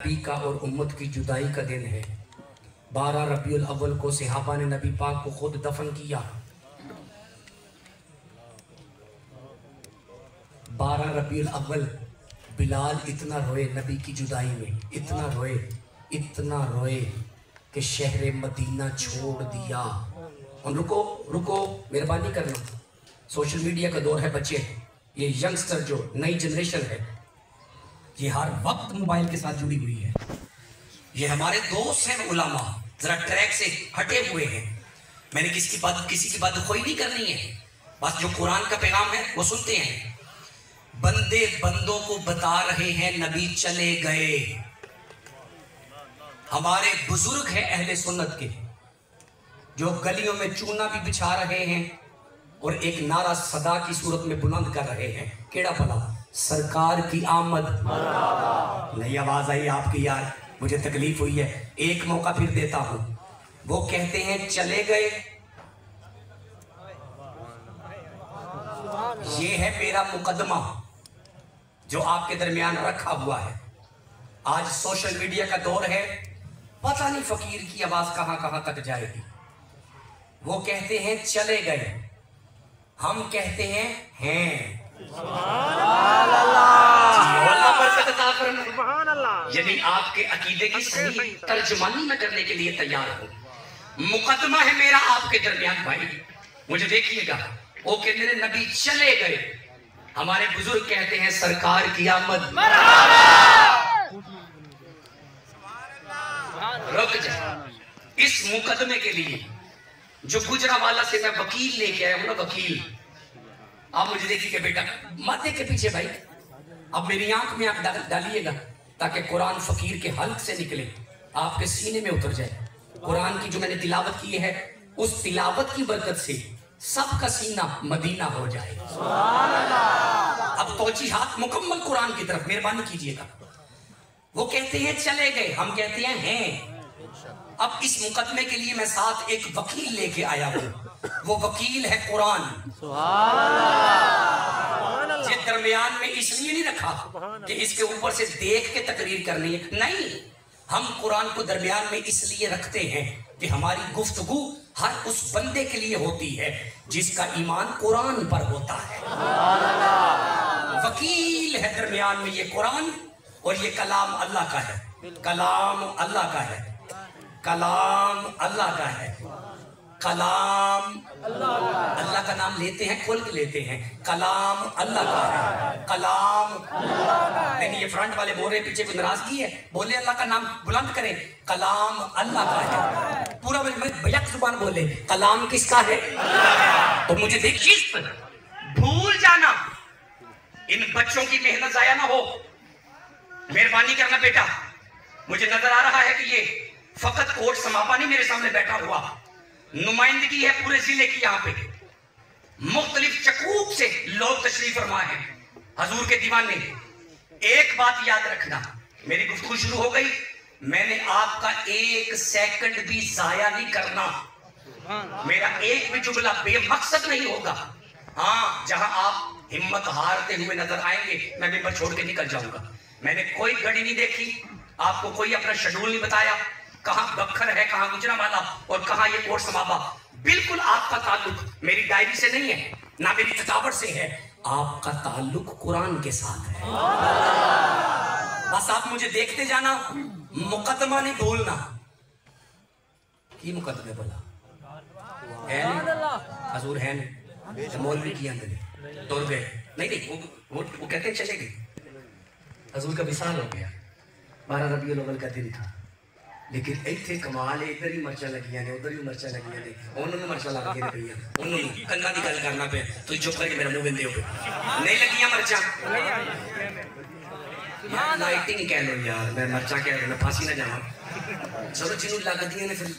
نبی کا اور امت کی جدائی کا دن ہے۔ 12 ربیع الاول کو صحابہ نے نبی پاک کو خود دفن کیا۔ 12 ربیع الاول بلال اتنا روئے نبی کی جدائی میں، اتنا روئے کہ شہر مدینہ چھوڑ دیا۔ ہم رکو مہربانی کرنا، سوشل میڈیا کا دور ہے بچے، یہ ینگسٹر جو نئی جنریشن ہے یہ ہر وقت موبائل کے ساتھ جڑی ہوئی ہے۔ یہ ہمارے دوست ہیں علماء، ذرا ٹریک سے ہٹے ہوئے ہیں۔ میں نے کسی کی بات خوئی نہیں کرنی ہے، بس جو قرآن کا پیغام ہے وہ سنتے ہیں۔ بندے بندوں کو بتا رہے ہیں نبی چلے گئے۔ ہمارے بزرگ ہیں اہل سنت کے جو گلیوں میں چونا بھی بچھا رہے ہیں اور ایک نعرہ صدا کی صورت میں بلند کر رہے ہیں، کیڑا بھلا؟ سرکار کی آمد مرحبا۔ نئی آواز آئی آپ کی یار، مجھے تکلیف ہوئی ہے، ایک موقع پھر دیتا ہوں۔ وہ کہتے ہیں چلے گئے، یہ ہے میرا مقدمہ جو آپ کے درمیان رکھا ہوا ہے۔ آج سوشل میڈیا کا دور ہے، پتہ نہیں فقیر کی آواز کہاں کہاں تک جائے گی۔ وہ کہتے ہیں چلے گئے، ہم کہتے ہیں یعنی آپ کے عقیدے کی صحیح ترجمانی میں کرنے کے لیے تیار ہوں۔ مقدمہ ہے میرا آپ کے درمیان بھائی، مجھے دیکھیے گا۔ وہ کہتے ہیں نبی چلے گئے، ہمارے بزرگ کہتے ہیں سرکار کی آمد رک جائے۔ اس مقدمے کے لیے جو گجرانوالہ سے میں وکیل لے کے آیا ہوں نا، وکیل، آپ مجھے دیکھیے کہ بیٹا ماتھے کے پیچھے بھائی اب میری آنکھ میں آنکھ ڈالیے گا تاکہ قرآن فقیر کے حلق سے نکلے، آپ کے سینے میں اتر جائے۔ قرآن کی جو میں نے تلاوت کی ہے اس تلاوت کی برکت سے سب کا سینہ مدینہ ہو جائے۔ اب توجیہات مکمل قرآن کی طرف مہربانی کیجیے گا۔ وہ کہتے ہیں چلے گئے، ہم کہتے ہیں۔ اب اس مقدمے کے لیے میں ساتھ ایک وکیل لے کے آیا ہوں، وہ وکیل ہے قرآن۔ یہ درمیان میں اس لیے نہیں رکھا کہ اس کے اوپر سے دیکھ کے تقریر کرنی ہے، نہیں، ہم قرآن کو درمیان میں اس لیے رکھتے ہیں کہ ہماری گفتگو ہر اس بندے کے لیے ہوتی ہے جس کا ایمان قرآن پر ہوتا ہے۔ وکیل ہے درمیان میں یہ قرآن، اور یہ کلام اللہ کا ہے، کلام اللہ کا ہے، کلام اللہ کا ہے، کلام اللہ کا نام لیتے ہیں، کھول کے لیتے ہیں، کلام اللہ کا ہے، کلام نہیں۔ یہ فرنٹ والے بول رہے پیچھے کوئی ناراضگی ہے، بولے اللہ کا نام بلند کریں، کلام اللہ کا ہے، پورا بیک زبان بولے کلام کس کا ہے؟ تو مجھے دیکھیے بھول جانا، ان بچوں کی محنت ضائع نہ ہو، مہربانی کرنا بیٹا۔ مجھے نظر آ رہا ہے کہ یہ فقط کوٹ سماپا نہیں میرے سامنے بیٹھا ہوا، نمائندگی ہے پورے ضلع کی، یہاں پہ مختلف چکوک سے لوگ تشریف فرما ہیں حضور کے دیوان میں۔ ایک بات یاد رکھنا، میری گفتگو شروع ہو گئی، میں نے آپ کا ایک سیکنڈ بھی ضائع نہیں کرنا، میرا ایک بھی جملہ بے مقصد نہیں ہوگا۔ ہاں جہاں آپ ہمت ہارتے ہوئے نظر آئیں گے میں ممبر چھوڑ کے نکل جاؤں گا۔ میں نے کوئی گھڑی نہیں دیکھی، آپ کو کوئی اپنا شیڈول نہیں بتایا، کہاں بکھر ہے، کہاں گجرانوالہ اور کہاں یہ کوٹ سمابا۔ بالکل آپ کا تعلق میری ڈائری سے نہیں ہے، نہ میری تھکاوٹ سے ہے، آپ کا تعلق قرآن کے ساتھ ہے۔ بس آپ مجھے دیکھتے جانا، مقدمہ نہیں بھولنا۔ کی مقدمے بولا ہے نہیں، حضور ہے نہیں، مولوی کیا میں توڑ گئے نہیں، وہ کہتے ہیں چلے گئے۔ حضور کا وصال ہو گیا، 12 ربیع الاول کا دن تھا، لیکن ایتھے کمال ہے، ادھر ہی مرچہ لگیاں نے، ادھر ہی مرچہ لگیاں نے، انہوں نے مرچہ لگ گئے بھیا، انہوں نے کننا دی گل کرنا پہ تو چپ کر کے میرا منہ بندے ہو گئے، نہیں لگیاں مرچہ۔ یار لائٹنگ کہہ لو یار، میں مرچہ کہہ رہا ہوں، میں پھانسی نہ جاؤں، چلو جنہوں لگ دیاں نے پھر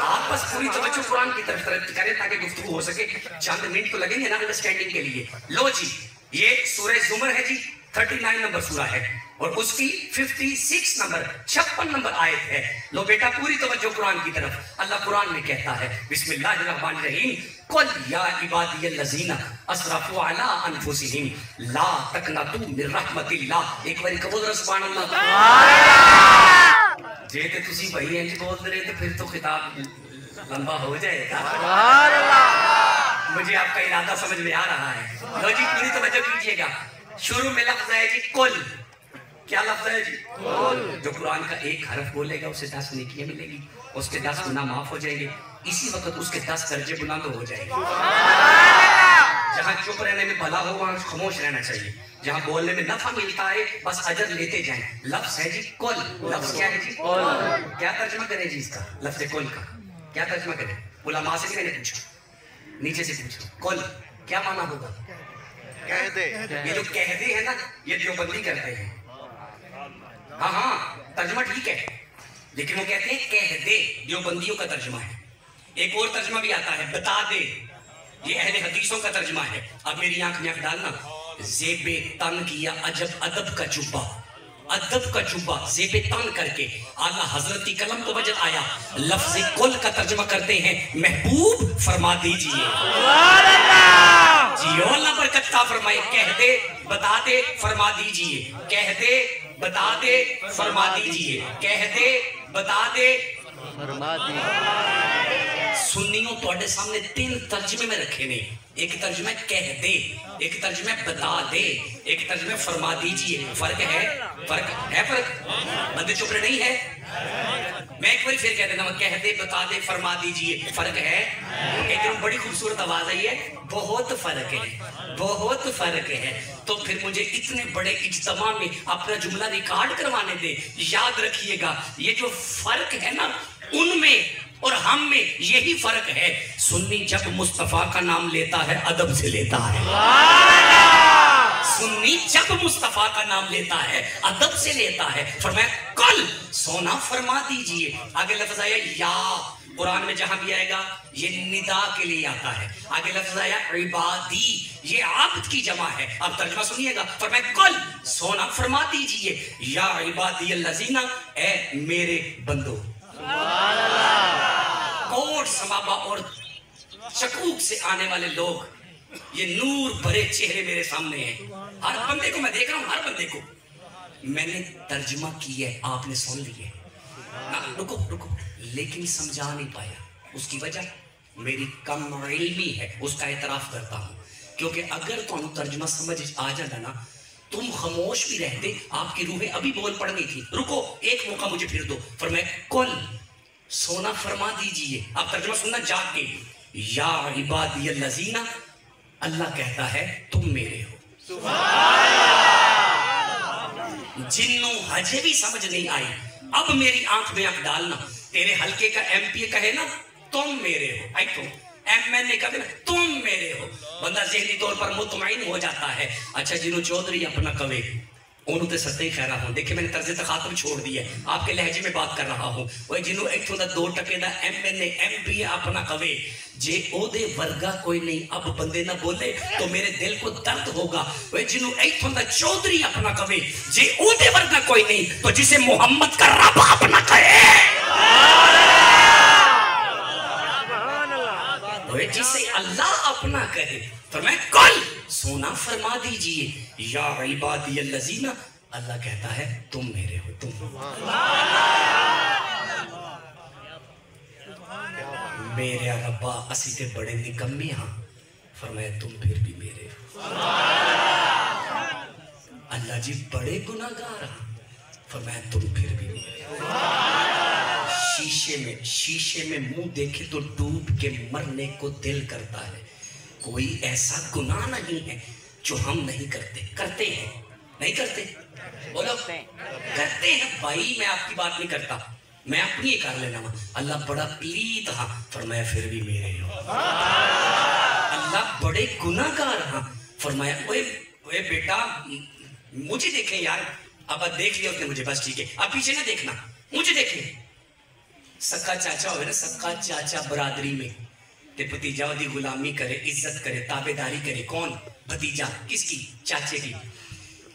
آپ بس پوری توجہ قرآن کی طرف کریں تاکہ گفتگو ہو سکے، چند منٹ تو لگیں گے نا انڈرسٹینڈنگ کے لیے۔ لو جی، یہ سورہ زمر ہے جی، 39 نمبر سورہ ہے اور اس کی 56 نمبر 56 نمبر آیت ہے۔ لو بیٹا پوری توجہ قرآن کی طرف، اللہ قرآن میں کہتا ہے بسم اللہ الرحمن الرحیم कुल या इबादियल्लज़ीना अस्रफू अला अनफुसिहिम ला तकनतू मिन रहमतिल्लाह। एक बार कबूल सुभान अल्लाह। जे ते तुसी भाई इंज बोल रहे थे फिर तो खिताब लंबा हो जाएगा। सुभान अल्लाह। मुझे आपका इरादा समझ में आ रहा है। लो जी पूरी तवज्जो कीजिएगा। शुरू में लफ्ज है जी कुल। क्या लफ्ज है जी? कुल। जो कुरान का एक हरफ बोलेगा उसे 10 नेकियां मिलेगी, उसके 10 गुनाह माफ हो जाएंगे, इसी वक्त उसके 10 दर्जे बुलंद हो जाएंगे। जहाँ चुप रहने में भला हो वहाँ खामोश रहना चाहिए, जहाँ बोलने में नफा मिलता है बस अजर लेते जाएं। लफ्ज है जी कुल। लफ्ज क्या है जी? कुल। क्या तर्जमा करें जी इसका? लफ्ज कुल का क्या तर्जमा करें? उलमा से मैंने पूछा, नीचे से पूछा, कुल क्या माना होगा? कह दे। ये जो कह दे है ना, ये देवबंदी करते हैं। हाँ हाँ तर्जमा ठीक है, लेकिन वो कहते हैं कह दे, देवबंदियों का तर्जमा है। एक और तर्जमा भी आता है बता दे, ये अहले हदीसों का तर्जमा है। अब मेरी आंख में आंख डालना, ज़ेबे तन किया अजब अदब का जुब्बा, अदब का जुब्बा ज़ेबे तन करके आला हजरत की कलम तो वजद आया। लफ्ज़ कुल का तर्जमा करते हैं महबूब फरमा दीजिए। जी अल्लाह बरकत अता फरमाए। कह दे बता दे फरमा दीजिए, कह दे बता दे फरमा दीजिए, कह दे बता दे फरमा दीजिए। सुन्नियों तोड़े सामने 3 तर्जमे में रखे ने, एक तर्जमा कह दे, एक तर्जमा बता दे, एक तर्जमा फरमा दीजिए। फर्क है, फर्क है, फर्क बंदे चुप रहे नहीं है। मैं एक बार फिर कह देना, कह दे बता दे फरमा दीजिए, फर्क है। एक बड़ी खूबसूरत आवाज आई है, बहुत फर्क है, बहुत फर्क है। तो फिर मुझे इतने बड़े इज्तिमा में अपना जुमला रिकॉर्ड करवाने दे। याद रखिएगा ये जो फर्क है ना उनमें और हम में यही फर्क है। सुन्नी जब मुस्तफा का नाम लेता है अदब से लेता है। सुन्नी जब मुस्तफा का नाम लेता है अदब से लेता है। फरमाया कल सोना फरमा दीजिए। आगे लफ्ज आया या, कुरान में जहां भी आएगा ये निदा के लिए आता है। आगे लफ्ज आया इबादी, ये आब्द की जमा है। अब तर्जुमा सुनिएगा, फरमाया कल सोना फरमा दीजिए या इबादियल्लज़ीना, ए मेरे बंदो। कोट समाबा और शकूक से आने वाले लोग, ये नूर भरे चेहरे मेरे सामने हैं। हर बंदे को मैं देख रहा हूं, हर बंदे को मैंने तर्जुमा किया है, आपने सुन लिया। रुको रुको, लेकिन समझा नहीं पाया। उसकी वजह मेरी कम इल्मी है, उसका एतराफ करता हूं। क्योंकि अगर तुम तर्जुमा समझ आ जाता ना, तुम खामोश भी रहते, आपकी रूहें अभी बोल पड़नी थी। रुको एक मौका मुझे फिर दो। फरमाया कुल सोना फरमा दीजिए। अब तर्जुमा सुनना जाग के, या इबादियल्लज़ीना, अल्लाह कहता है तुम मेरे हो। जिन्नों हजे भी समझ नहीं आई, अब मेरी आंख में आंख डालना। तेरे हल्के का MP कहे ना तुम मेरे हो, आई तो MNA कहे ना तुम मेरे हो, बंदा ज़हनी तौर पर मुतमईन हो जाता है। अच्छा जिन्हों चौधरी अपना कवे उन्होंने तो सत्ते ही खैरा हूं। देखिए मैंने तर्ज तखातुब छोड़ दिया है, आपके लहजे में बात कर रहा हूं। वही जिन्हों इत्थों दा 2 टके दा MNA MBA अपना कवे, जे ओदे वर्गा कोई नहीं अब बंदे ना बोले तो मेरे दिल को दर्द होगा। वही जिन्हों इत्थों दा चौधरी अपना कवे, जे ओदे वर्गा कोई नहीं तो जिसे मोहम्मद का रब अपना कहे, जिसे अल्लाह अपना कहे। तो मैं कल सोना फरमा दीजिए या इबादियल्लज़ीना, अल्लाह कहता है तुम मेरे हो। तुम मेरे रब्बा असी ते बड़े निकम्मे हाँ, फरमाया तुम फिर भी मेरे हो। अल्लाह जी बड़े गुनाहगार हाँ, फरमाया तुम फिर भी मेरे हो। शीशे में मुंह देखे तो डूब के मरने को दिल करता है। कोई ऐसा गुनाह नहीं है जो हम नहीं करते। करते हैं, नहीं करते? बोलो करते हैं भाई। मैं आपकी बात नहीं करता, मैं अपनी ही कर लेना। अल्लाह बड़ा प्लीत हाँ, फरमाया फिर भी मेरे हो। अल्लाह बड़े गुनाहगार हाँ, फरमाया ओए ओए बेटा मुझे देखें यार। अब देख लिया उसने मुझे, बस ठीक है, अब पीछे ना देखना, मुझे देखें। सक्का चाचा हो ना, सक्का चाचा बरादरी में ते भतीजा ओदी गुलामी करे, इज्जत करे, ताबेदारी करे। कौन? भतीजा। किसकी? चाचे की।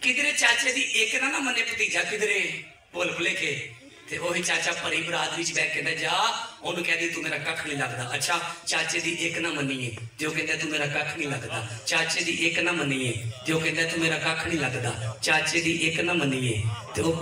किधरे चाचे दी एक ना मने भतीजा, किधरे बोल भुले के تے وہی چاچا پری برادری چ بیٹھ کے جا انہوں کہہ دی تو میرا ککھ نہیں لگتا. اچھا چاچے دی ایک نہ منیے تے وہ کہندا تو میرا ککھ نہیں لگتا. چاچے دی ایک نہ منیے تے وہ کہندا تو میرا ککھ نہیں لگتا. چاچے دی ایک نہ منیے تے وہ